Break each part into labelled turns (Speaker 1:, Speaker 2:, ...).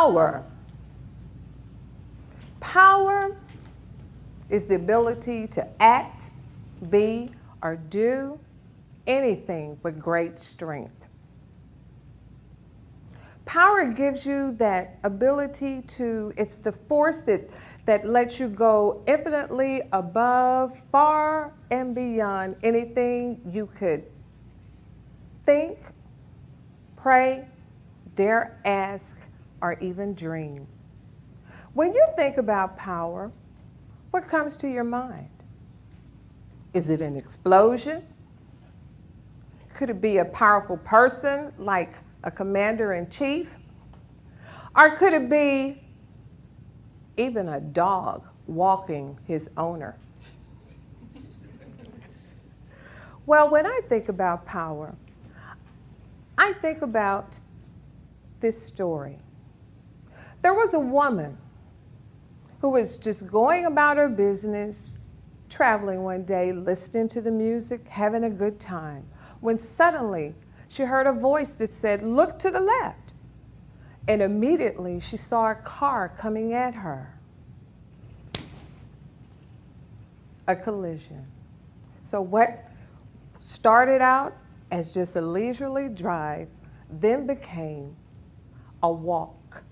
Speaker 1: Power. Power is the ability to act, be, or do anything with great strength. Power gives you that ability to, it's the force that lets you go infinitely above, far and beyond anything you could think, pray, dare ask, or even dream. When you think about power, what comes to your mind? Is it an explosion? Could it be a powerful person like a commander-in-chief? Or could it be even a dog walking his owner? Well, when I think about power, I think about this story. There was a woman who was just going about her business, traveling one day, listening to the music, having a good time, when suddenly she heard a voice that said, "Look to the left." And immediately she saw a car coming at her. A collision. So what started out as just a leisurely drive then became a walk,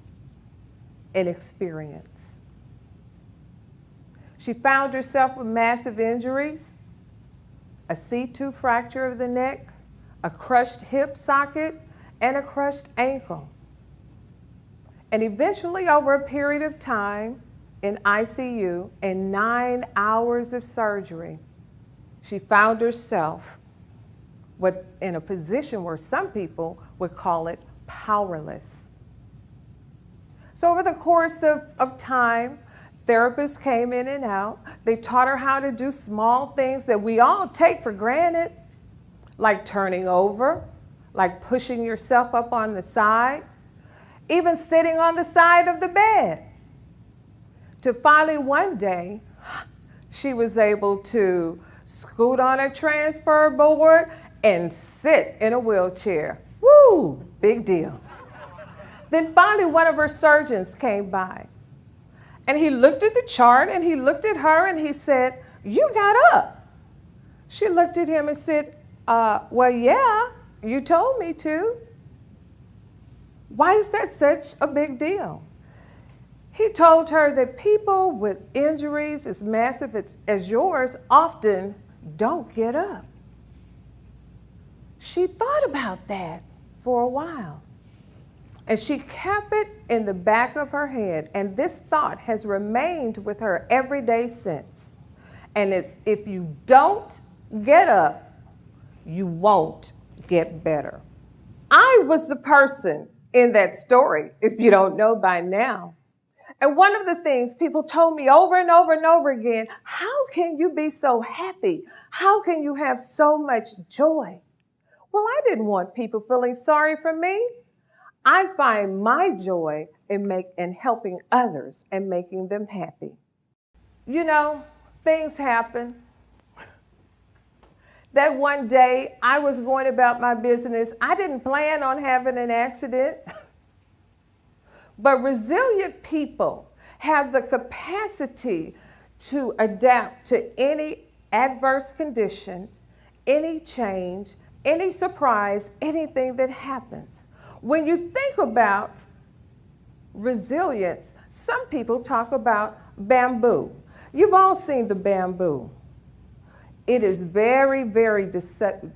Speaker 1: an experience. She found herself with massive injuries, a C2 fracture of the neck, a crushed hip socket, and a crushed ankle. And eventually, over a period of time in ICU and 9 hours of surgery, she found herself in a position where some people would call it powerless. So over the course of time, therapists came in and out. They taught her how to do small things that we all take for granted, like turning over, like pushing yourself up on the side, even sitting on the side of the bed. To finally one day, she was able to scoot on a transfer board and sit in a wheelchair. Woo, big deal. Then finally one of her surgeons came by and he looked at the chart and he looked at her and he said, "You got up." She looked at him and said, "Well, yeah, you told me to." Why is that such a big deal? He told her that people with injuries as massive as yours often don't get up. She thought about that for a while, and she kept it in the back of her head, and this thought has remained with her every day since. And it's, if you don't get up, you won't get better. I was the person in that story, if you don't know by now. And one of the things people told me over and over and over again, how can you be so happy? How can you have so much joy? Well, I didn't want people feeling sorry for me. I find my joy in helping others and making them happy. You know, things happen. That one day I was going about my business. I didn't plan on having an accident. But resilient people have the capacity to adapt to any adverse condition, any change, any surprise, anything that happens. When you think about resilience, some people talk about bamboo. You've all seen the bamboo. It is very, very deceptive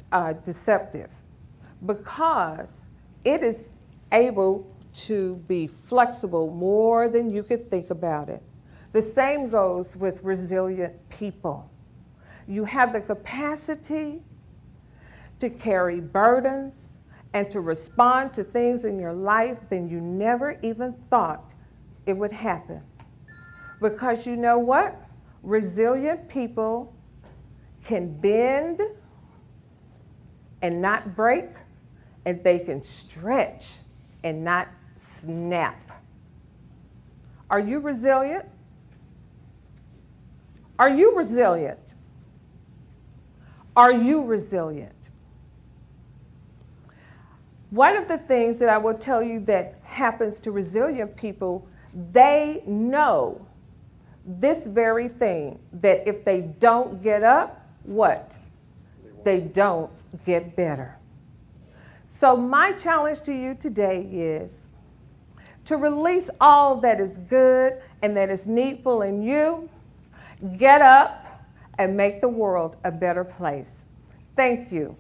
Speaker 1: because it is able to be flexible more than you could think about it. The same goes with resilient people. You have the capacity to carry burdens and to respond to things in your life that you never even thought it would happen. Because you know what? Resilient people can bend and not break, and they can stretch and not snap. Are you resilient? Are you resilient? Are you resilient? One of the things that I will tell you that happens to resilient people, they know this very thing, that if they don't get up, what? They don't get better. So my challenge to you today is to release all that is good and that is needful in you. Get up and make the world a better place. Thank you.